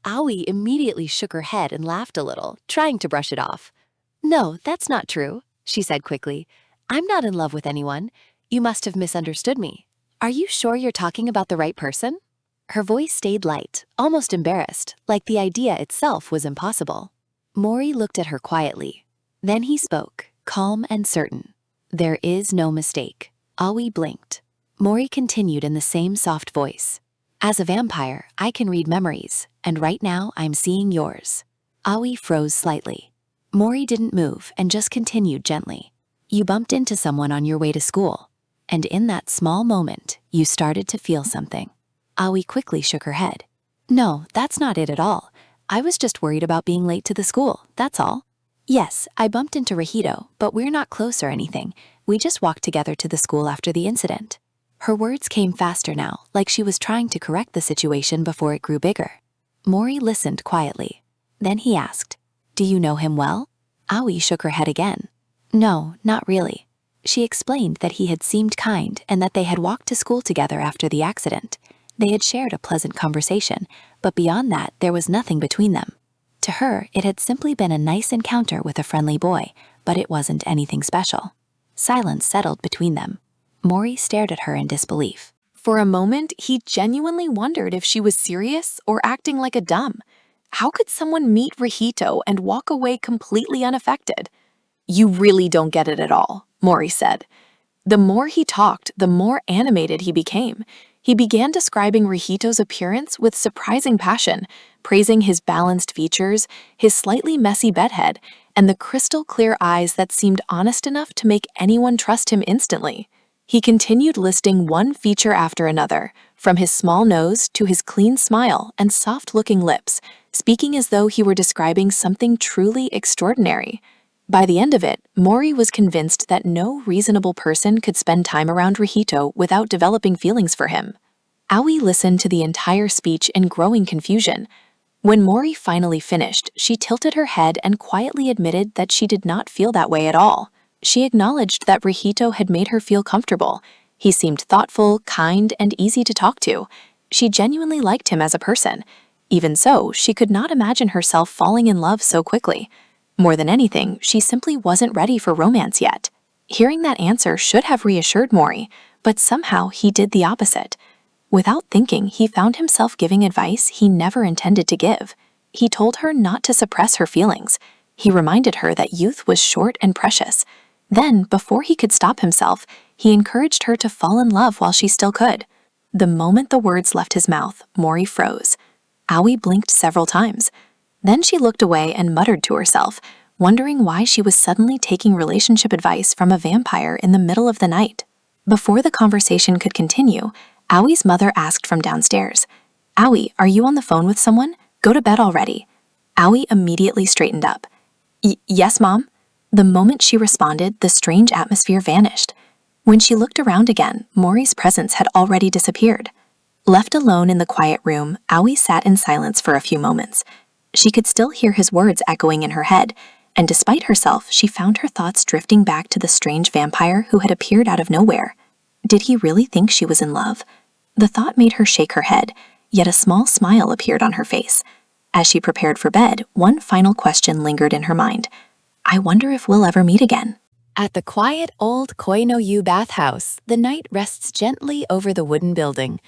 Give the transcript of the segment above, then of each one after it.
Aoi immediately shook her head and laughed a little, trying to brush it off. "No, that's not true," she said quickly. "I'm not in love with anyone. You must have misunderstood me. Are you sure you're talking about the right person?" Her voice stayed light, almost embarrassed, like the idea itself was impossible. Mori looked at her quietly. Then he spoke, calm and certain. "There is no mistake." Aoi blinked. Mori continued in the same soft voice. "As a vampire, I can read memories, and right now I'm seeing yours." Aoi froze slightly. Mori didn't move and just continued gently. "You bumped into someone on your way to school, and in that small moment, you started to feel something." Aoi quickly shook her head. "No, that's not it at all. I was just worried about being late to the school, that's all. Yes, I bumped into Rihito, but we're not close or anything. We just walked together to the school after the incident." Her words came faster now, like she was trying to correct the situation before it grew bigger. Mori listened quietly. Then he asked, "Do you know him well?" Aoi shook her head again. "No, not really." She explained that he had seemed kind and that they had walked to school together after the accident. They had shared a pleasant conversation, but beyond that, there was nothing between them. To her, it had simply been a nice encounter with a friendly boy, but it wasn't anything special. Silence settled between them. Mori stared at her in disbelief. For a moment, he genuinely wondered if she was serious or acting like a dumb. How could someone meet Rihito and walk away completely unaffected? "You really don't get it at all," Mori said. The more he talked, the more animated he became. He began describing Rihito's appearance with surprising passion, praising his balanced features, his slightly messy bedhead, and the crystal-clear eyes that seemed honest enough to make anyone trust him instantly. He continued listing one feature after another, from his small nose to his clean smile and soft-looking lips, speaking as though he were describing something truly extraordinary. By the end of it, Mori was convinced that no reasonable person could spend time around Rihito without developing feelings for him. Aoi listened to the entire speech in growing confusion. When Mori finally finished, she tilted her head and quietly admitted that she did not feel that way at all. She acknowledged that Rihito had made her feel comfortable. He seemed thoughtful, kind, and easy to talk to. She genuinely liked him as a person. Even so, she could not imagine herself falling in love so quickly. More than anything, she simply wasn't ready for romance yet. Hearing that answer should have reassured Mori, but somehow he did the opposite. Without thinking, he found himself giving advice he never intended to give. He told her not to suppress her feelings. He reminded her that youth was short and precious. Then, before he could stop himself, he encouraged her to fall in love while she still could. The moment the words left his mouth, Mori froze. Aoi blinked several times. Then she looked away and muttered to herself, wondering why she was suddenly taking relationship advice from a vampire in the middle of the night. Before the conversation could continue, Aoi's mother asked from downstairs, "Aoi, are you on the phone with someone? Go to bed already." Aoi immediately straightened up. "Yes, Mom." The moment she responded, the strange atmosphere vanished. When she looked around again, Mori's presence had already disappeared. Left alone in the quiet room, Aoi sat in silence for a few moments. She could still hear his words echoing in her head, and despite herself, she found her thoughts drifting back to the strange vampire who had appeared out of nowhere. Did he really think she was in love? The thought made her shake her head, yet a small smile appeared on her face. As she prepared for bed, one final question lingered in her mind. I wonder if we'll ever meet again. At the quiet old Koi-no-yu bathhouse, the night rests gently over the wooden building.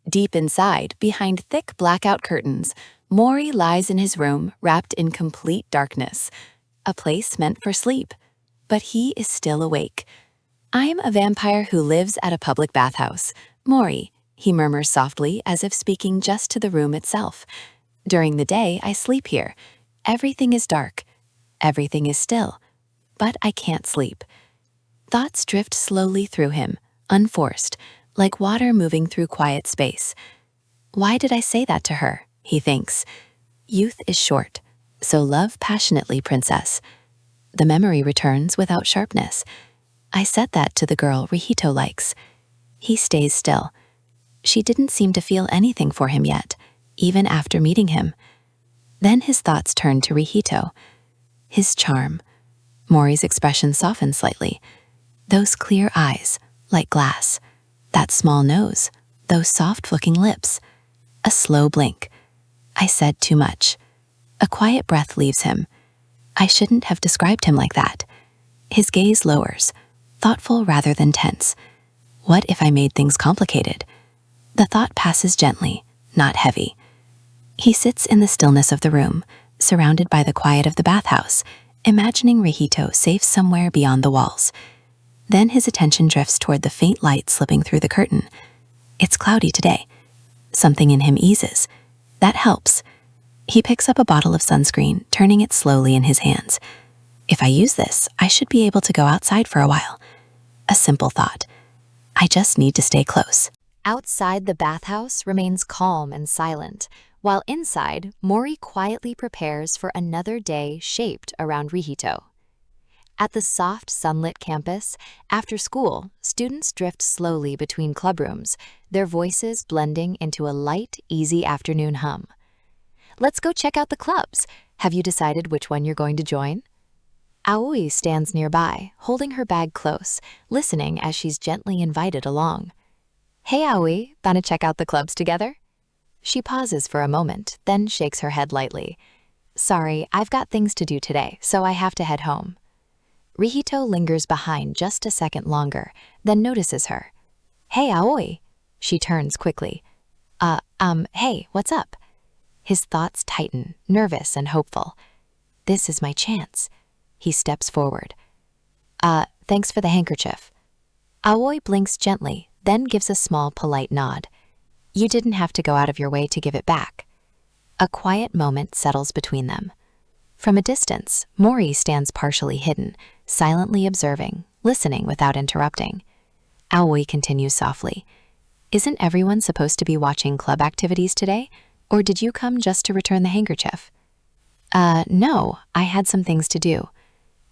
Deep inside, behind thick blackout curtains, Mori lies in his room, wrapped in complete darkness. A place meant for sleep. But he is still awake. "I'm a vampire who lives at a public bathhouse. Mori," he murmurs softly, as if speaking just to the room itself. "During the day, I sleep here. Everything is dark. Everything is still. But I can't sleep." Thoughts drift slowly through him, unforced, like water moving through quiet space. Why did I say that to her? He thinks. Youth is short, so love passionately, princess. The memory returns without sharpness. I said that to the girl Rihito likes. He stays still. She didn't seem to feel anything for him yet, even after meeting him. Then his thoughts turned to Rihito. His charm. Mori's expression softened slightly. Those clear eyes, like glass. That small nose. Those soft-looking lips. A slow blink. I said too much. A quiet breath leaves him. I shouldn't have described him like that. His gaze lowers, thoughtful rather than tense. What if I made things complicated? The thought passes gently, not heavy. He sits in the stillness of the room, surrounded by the quiet of the bathhouse, imagining Rihito safe somewhere beyond the walls. Then his attention drifts toward the faint light slipping through the curtain. It's cloudy today. Something in him eases. That helps. He picks up a bottle of sunscreen, turning it slowly in his hands. If I use this, I should be able to go outside for a while. A simple thought. I just need to stay close. Outside, the bathhouse remains calm and silent, while inside, Mori quietly prepares for another day shaped around Rihito. At the soft, sunlit campus, after school, students drift slowly between clubrooms, their voices blending into a light, easy afternoon hum. Let's go check out the clubs. Have you decided which one you're going to join? Aoi stands nearby, holding her bag close, listening as she's gently invited along. Hey Aoi, wanna check out the clubs together? She pauses for a moment, then shakes her head lightly. Sorry, I've got things to do today, so I have to head home. Rihito lingers behind just a second longer, then notices her. Hey Aoi. She turns quickly. Hey, what's up? His thoughts tighten, nervous and hopeful. This is my chance. He steps forward. Thanks for the handkerchief. Aoi blinks gently, then gives a small, polite nod. You didn't have to go out of your way to give it back. A quiet moment settles between them. From a distance, Mori stands partially hidden, silently observing, listening without interrupting. Aoi continues softly. Isn't everyone supposed to be watching club activities today? Or did you come just to return the handkerchief? No, I had some things to do.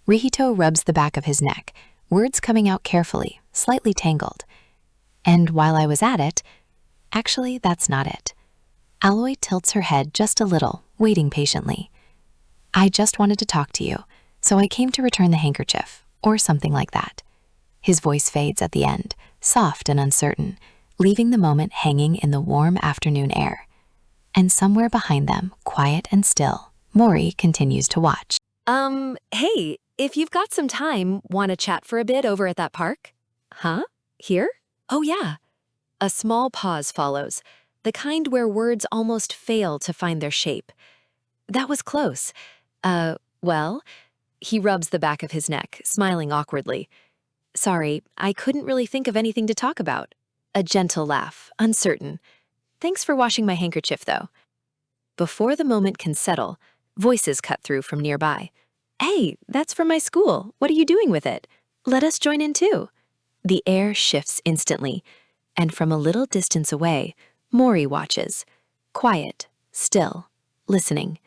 Rihito rubs the back of his neck, words coming out carefully, slightly tangled. And while I was at it, actually, that's not it. Aoi tilts her head just a little, waiting patiently. I just wanted to talk to you, so I came to return the handkerchief, or something like that. His voice fades at the end, soft and uncertain, leaving the moment hanging in the warm afternoon air. And somewhere behind them, quiet and still, Mori continues to watch. Hey, if you've got some time, want to chat for a bit over at that park? Huh? Here? Oh yeah. A small pause follows, the kind where words almost fail to find their shape. That was close. Well, he rubs the back of his neck, smiling awkwardly. Sorry, I couldn't really think of anything to talk about. A gentle laugh, uncertain. Thanks for washing my handkerchief, though. Before the moment can settle, voices cut through from nearby. Hey, that's from my school. What are you doing with it? Let us join in too. The air shifts instantly, and from a little distance away, Mori watches. Quiet, still, listening.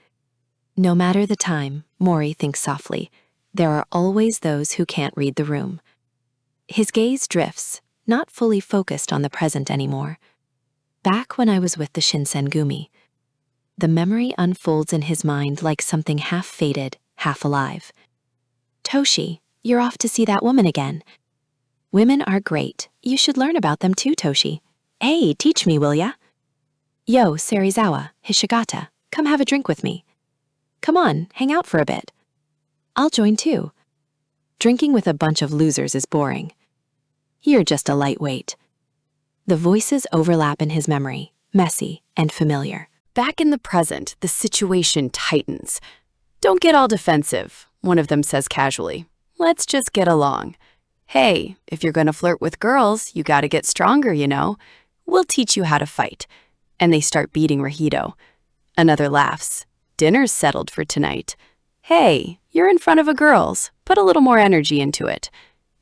No matter the time, Mori thinks softly, there are always those who can't read the room. His gaze drifts, not fully focused on the present anymore. Back when I was with the Shinsengumi, the memory unfolds in his mind like something half-faded, half alive. Toshi, you're off to see that woman again. Women are great. You should learn about them too, Toshi. Hey, teach me, will ya? Yo, Serizawa, Hishigata, come have a drink with me. Come on, hang out for a bit. I'll join too. Drinking with a bunch of losers is boring. You're just a lightweight. The voices overlap in his memory, messy and familiar. Back in the present, the situation tightens. Don't get all defensive, one of them says casually. Let's just get along. Hey, if you're gonna flirt with girls, you gotta get stronger, you know. We'll teach you how to fight. And they start beating Rihito. Another laughs. Dinner's settled for tonight. Hey, you're in front of a girls. Put a little more energy into it.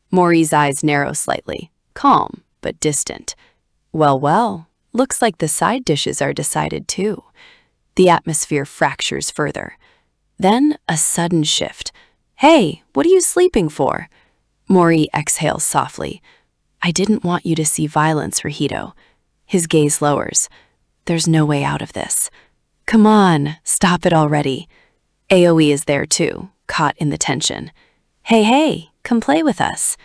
Mori's eyes narrow slightly, calm but distant. Well, looks like the side dishes are decided too. The atmosphere fractures further. Then a sudden shift. Hey, what are you sleeping for? Mori exhales softly. I didn't want you to see violence, Rihito. His gaze lowers. There's no way out of this. Come on, stop it already. Aoi is there too, caught in the tension. Hey, come play with us.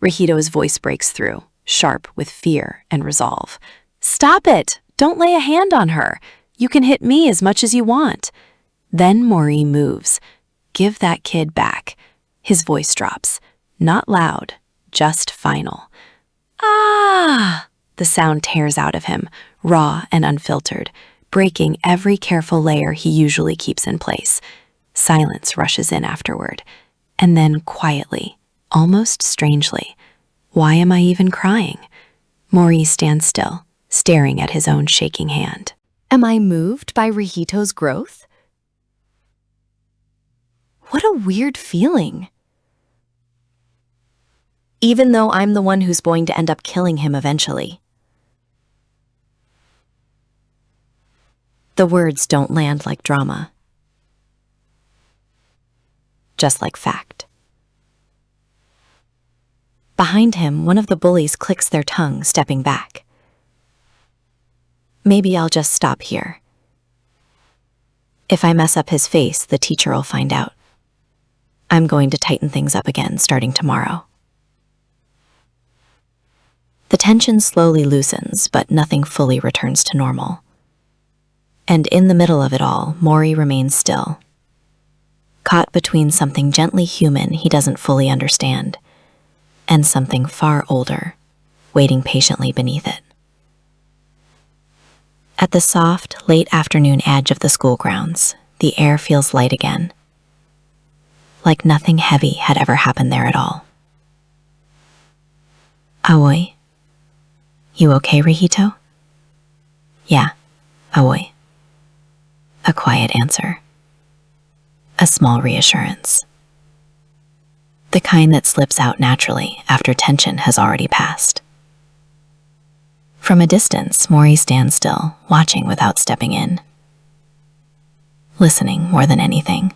Rihito's voice breaks through, sharp with fear and resolve. Stop it! Don't lay a hand on her. You can hit me as much as you want. Then Mori moves. Give that kid back. His voice drops. Not loud, just final. Ah! The sound tears out of him, raw and unfiltered, breaking every careful layer he usually keeps in place. Silence rushes in afterward. And then quietly, almost strangely, why am I even crying? Mori stands still, staring at his own shaking hand. Am I moved by Rihito's growth? What a weird feeling. Even though I'm the one who's going to end up killing him eventually. The words don't land like drama. Just like fact. Behind him, one of the bullies clicks their tongue, stepping back. Maybe I'll just stop here. If I mess up his face, the teacher will find out. I'm going to tighten things up again starting tomorrow. The tension slowly loosens, but nothing fully returns to normal. And in the middle of it all, Mori remains still, caught between something gently human he doesn't fully understand, and something far older, waiting patiently beneath it. At the soft, late afternoon edge of the school grounds, the air feels light again, like nothing heavy had ever happened there at all. Aoi. You okay, Rihito? Yeah, Aoi. A quiet answer. A small reassurance. The kind that slips out naturally after tension has already passed. From a distance, Mori stands still, watching without stepping in. Listening more than anything.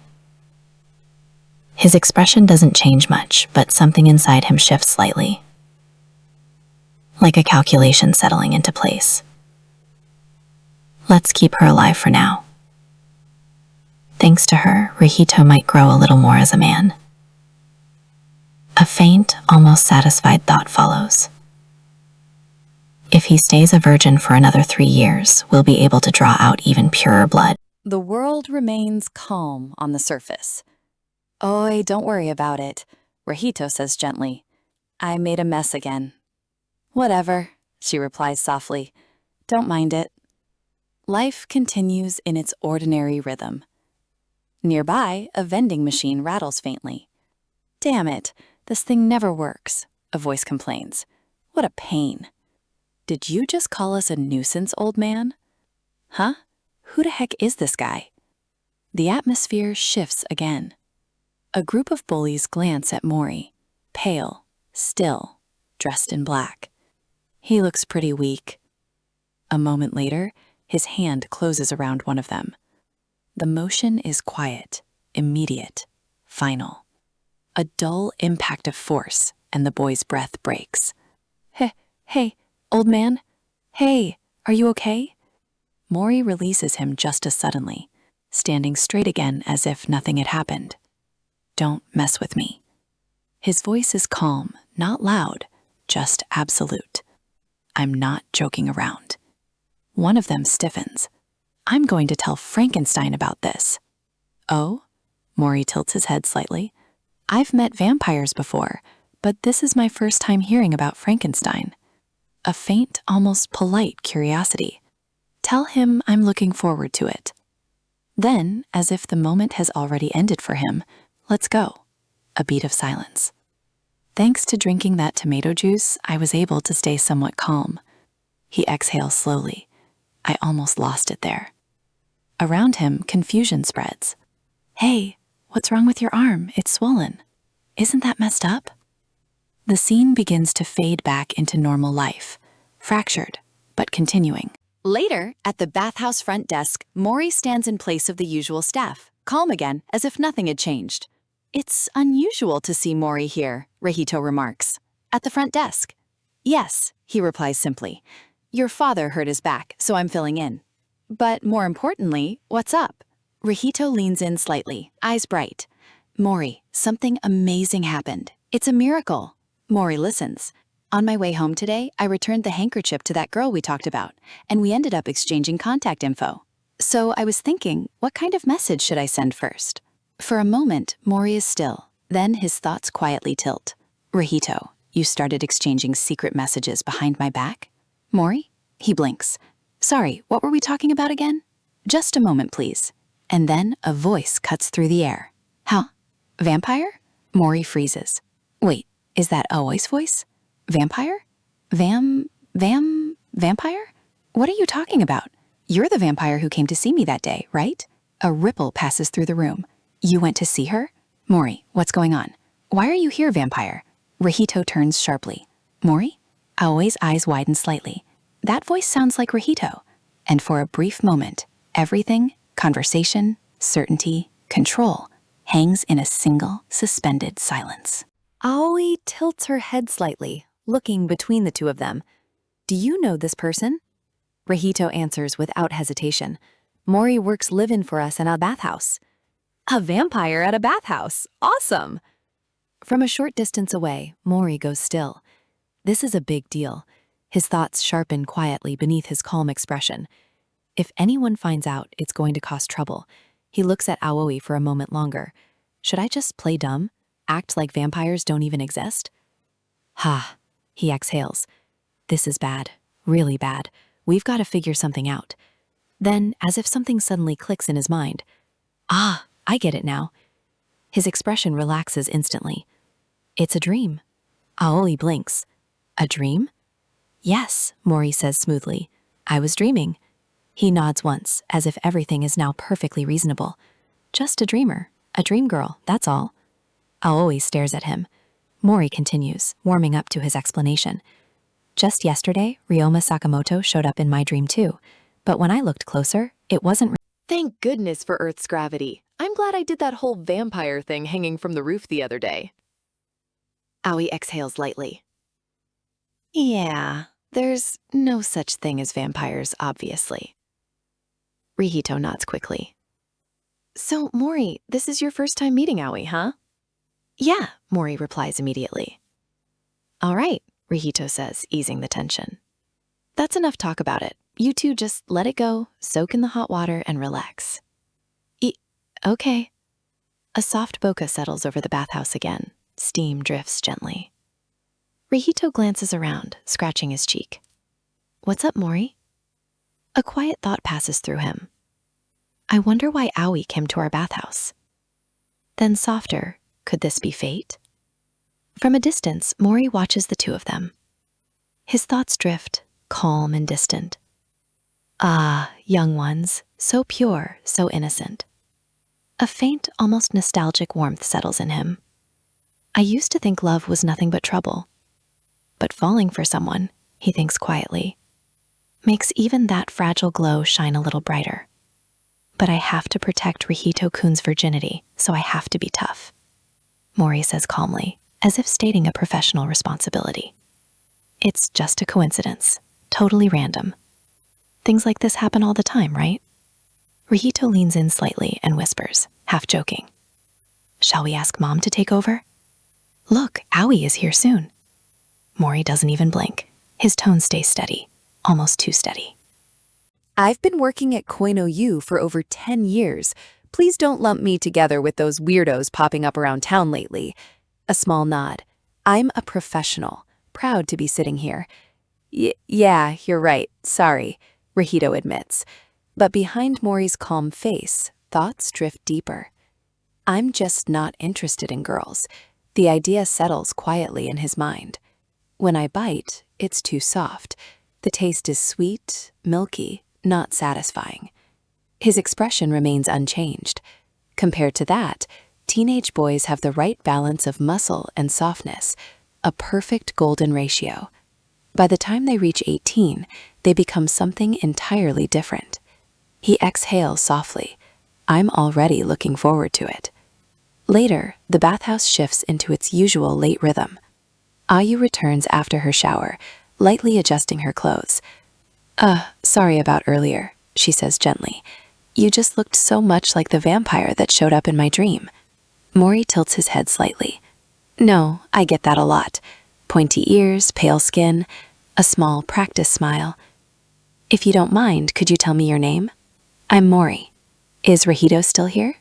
His expression doesn't change much, but something inside him shifts slightly. Like a calculation settling into place. Let's keep her alive for now. Thanks to her, Rihito might grow a little more as a man. A faint, almost satisfied thought follows. If he stays a virgin for another 3 years, we'll be able to draw out even purer blood. The world remains calm on the surface. Oi, don't worry about it, Rihito says gently. I made a mess again. Whatever, she replies softly. Don't mind it. Life continues in its ordinary rhythm. Nearby, a vending machine rattles faintly. Damn it, this thing never works, a voice complains. What a pain. Did you just call us a nuisance, old man? Huh? Who the heck is this guy? The atmosphere shifts again. A group of bullies glance at Mori, pale, still, dressed in black. He looks pretty weak. A moment later, his hand closes around one of them. The motion is quiet, immediate, final. A dull impact of force, and the boy's breath breaks. Hey, old man? Hey, are you okay? Mori releases him just as suddenly, standing straight again as if nothing had happened. Don't mess with me. His voice is calm, not loud, just absolute. I'm not joking around. One of them stiffens. I'm going to tell Frankenstein about this. Oh? Mori tilts his head slightly. I've met vampires before, but this is my first time hearing about Frankenstein. A faint, almost polite curiosity. Tell him I'm looking forward to it. Then, as if the moment has already ended for him, let's go. A beat of silence. Thanks to drinking that tomato juice, I was able to stay somewhat calm. He exhales slowly. I almost lost it there. Around him, confusion spreads. Hey, what's wrong with your arm? It's swollen. Isn't that messed up? The scene begins to fade back into normal life, fractured, but continuing. Later, at the bathhouse front desk, Mori stands in place of the usual staff, calm again, as if nothing had changed. It's unusual to see Mori here, Rihito remarks. At the front desk. Yes, he replies simply. Your father hurt his back, so I'm filling in. But more importantly, what's up? Rihito leans in slightly, eyes bright. Mori, something amazing happened. It's a miracle. Mori listens. On my way home today, I returned the handkerchief to that girl we talked about, and we ended up exchanging contact info. So I was thinking, what kind of message should I send first? For a moment, Mori is still. Then his thoughts quietly tilt. Rihito, you started exchanging secret messages behind my back? Mori? He blinks. Sorry, what were we talking about again? Just a moment, please. And then a voice cuts through the air. Huh? Vampire? Mori freezes. Wait, is that Aoi's voice? Vampire? Vampire? What are you talking about? You're the vampire who came to see me that day, right? A ripple passes through the room. You went to see her? Mori, what's going on? Why are you here, vampire? Rihito turns sharply. Mori? Aoi's eyes widen slightly. That voice sounds like Rihito. And for a brief moment, everything, conversation, certainty, control, hangs in a single, suspended silence. Aoi tilts her head slightly, looking between the two of them. Do you know this person? Rihito answers without hesitation. Mori works live-in for us in a bathhouse. A vampire at a bathhouse. Awesome! From a short distance away, Mori goes still. This is a big deal. His thoughts sharpen quietly beneath his calm expression. If anyone finds out, it's going to cause trouble. He looks at Aoi for a moment longer. Should I just play dumb? Act like vampires don't even exist? Ha, he exhales. This is bad, really bad. We've got to figure something out. Then, as if something suddenly clicks in his mind. Ah, I get it now. His expression relaxes instantly. It's a dream. Aoi blinks. A dream? Yes, Mori says smoothly. I was dreaming. He nods once, as if everything is now perfectly reasonable. Just a dreamer, a dream girl, that's all. Aoi stares at him. Mori continues, warming up to his explanation. Just yesterday, Ryoma Sakamoto showed up in my dream too, but when I looked closer, it wasn't. Thank goodness for Earth's gravity. I'm glad I did that whole vampire thing hanging from the roof the other day. Aoi exhales lightly. Yeah, there's no such thing as vampires, obviously. Rihito nods quickly. So, Mori, this is your first time meeting Aoi, huh? Yeah, Mori replies immediately. All right, Rihito says, easing the tension. That's enough talk about it. You two just let it go, soak in the hot water, and relax. Okay. A soft bokeh settles over the bathhouse again. Steam drifts gently. Rihito glances around, scratching his cheek. What's up, Mori? A quiet thought passes through him. I wonder why Aoi came to our bathhouse. Then softer, could this be fate? From a distance, Mori watches the two of them. His thoughts drift, calm and distant. Ah, young ones, so pure, so innocent. A faint, almost nostalgic warmth settles in him. I used to think love was nothing but trouble. But falling for someone, he thinks quietly, makes even that fragile glow shine a little brighter. But I have to protect Rihito-kun's virginity, so I have to be tough. Mori says calmly, as if stating a professional responsibility. It's just a coincidence, totally random. Things like this happen all the time, right? Rihito leans in slightly and whispers, half joking. Shall we ask Mom to take over? Look, Aoi is here soon. Mori doesn't even blink. His tone stays steady, almost too steady. I've been working at Koino U for over 10 years. Please don't lump me together with those weirdos popping up around town lately. A small nod. I'm a professional, proud to be sitting here. Yeah, you're right, sorry, Rihito admits. But behind Mori's calm face, thoughts drift deeper. I'm just not interested in girls. The idea settles quietly in his mind. When I bite, it's too soft. The taste is sweet, milky, not satisfying. His expression remains unchanged. Compared to that, teenage boys have the right balance of muscle and softness, a perfect golden ratio. By the time they reach 18, they become something entirely different. He exhales softly. I'm already looking forward to it. Later, the bathhouse shifts into its usual late rhythm. Ayu returns after her shower, lightly adjusting her clothes. Sorry about earlier, she says gently. You just looked so much like the vampire that showed up in my dream. Mori tilts his head slightly. No, I get that a lot. Pointy ears, pale skin, a small practice smile. If you don't mind, could you tell me your name? I'm Mori. Is Rihito still here?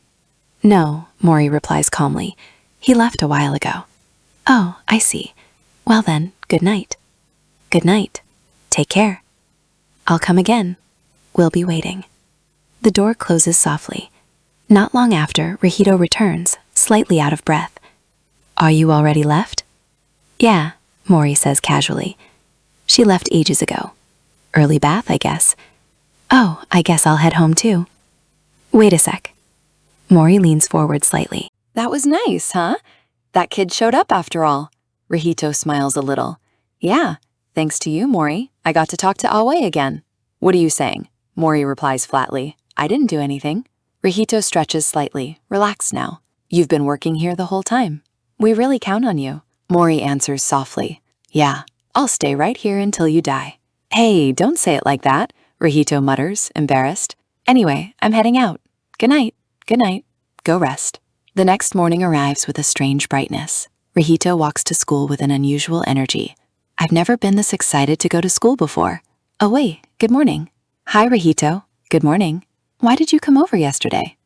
No, Mori replies calmly. He left a while ago. Oh, I see. Well then, good night. Good night. Take care. I'll come again. We'll be waiting. The door closes softly. Not long after, Rihito returns, slightly out of breath. Are you already left? Yeah, Mori says casually. She left ages ago. Early bath, I guess. Oh, I guess I'll head home too. Wait a sec. Mori leans forward slightly. That was nice, huh? That kid showed up after all. Rihito smiles a little. Yeah, thanks to you, Mori, I got to talk to Aoi again. What are you saying? Mori replies flatly. I didn't do anything. Rihito stretches slightly, relaxed now. You've been working here the whole time. We really count on you. Mori answers softly. Yeah, I'll stay right here until you die. Hey, don't say it like that, Rihito mutters, embarrassed. Anyway, I'm heading out. Good night. Good night. Go rest. The next morning arrives with a strange brightness. Rihito walks to school with an unusual energy. I've never been this excited to go to school before. Oh wait, good morning. Hi, Rihito. Good morning. Why did you come over yesterday?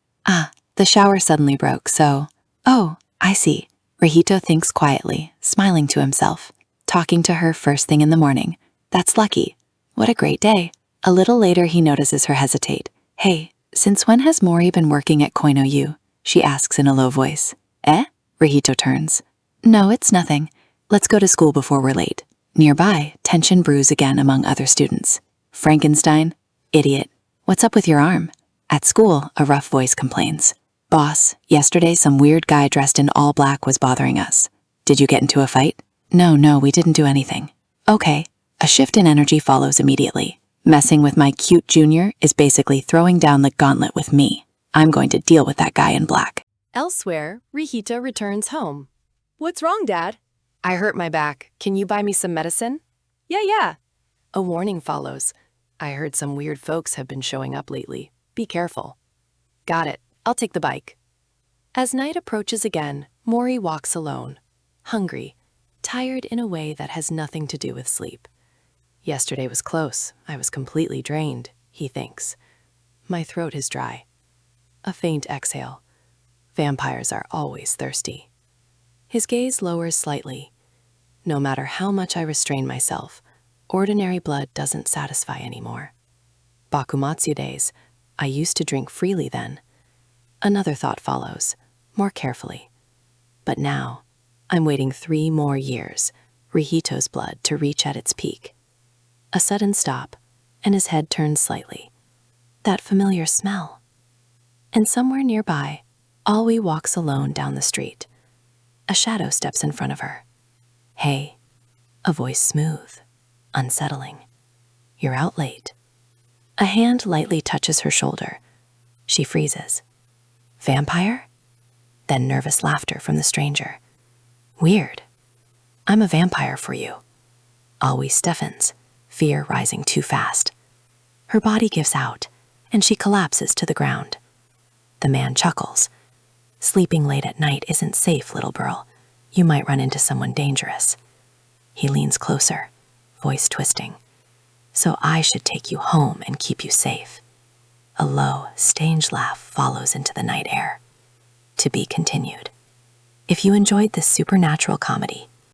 The shower suddenly broke, so... Oh, I see. Rihito thinks quietly, smiling to himself. Talking to her first thing in the morning. That's lucky. What a great day. A little later, he notices her hesitate. Hey, since when has Mori been working at Koino U? She asks in a low voice. Eh? Rihito turns. No, it's nothing. Let's go to school before we're late. Nearby, tension brews again among other students. Frankenstein? Idiot. What's up with your arm? At school, a rough voice complains. Boss, yesterday some weird guy dressed in all black was bothering us. Did you get into a fight? No, we didn't do anything. Okay. A shift in energy follows immediately. Messing with my cute junior is basically throwing down the gauntlet with me. I'm going to deal with that guy in black. Elsewhere, Rihito returns home. What's wrong, Dad? I hurt my back. Can you buy me some medicine? Yeah. A warning follows. I heard some weird folks have been showing up lately. Be careful. Got it. I'll take the bike. As night approaches again, Mori walks alone, hungry, tired in a way that has nothing to do with sleep. Yesterday was close. I was completely drained, he thinks. My throat is dry. A faint exhale. Vampires are always thirsty. His gaze lowers slightly. No matter how much I restrain myself, ordinary blood doesn't satisfy anymore. Bakumatsu days, I used to drink freely then. Another thought follows, more carefully. But now, I'm waiting 3 more years, Rihito's blood to reach at its peak. A sudden stop, and his head turns slightly. That familiar smell. And somewhere nearby, Aoi walks alone down the street. A shadow steps in front of her. Hey, a voice smooth, unsettling. You're out late. A hand lightly touches her shoulder. She freezes. Vampire? Then nervous laughter from the stranger. Weird. I'm a vampire for you. Aoi stiffens, fear rising too fast. Her body gives out, and she collapses to the ground. The man chuckles. Sleeping late at night isn't safe, little girl. You might run into someone dangerous. He leans closer, voice twisting. So I should take you home and keep you safe. A low, strange laugh follows into the night air. To be continued. If you enjoyed this supernatural comedy,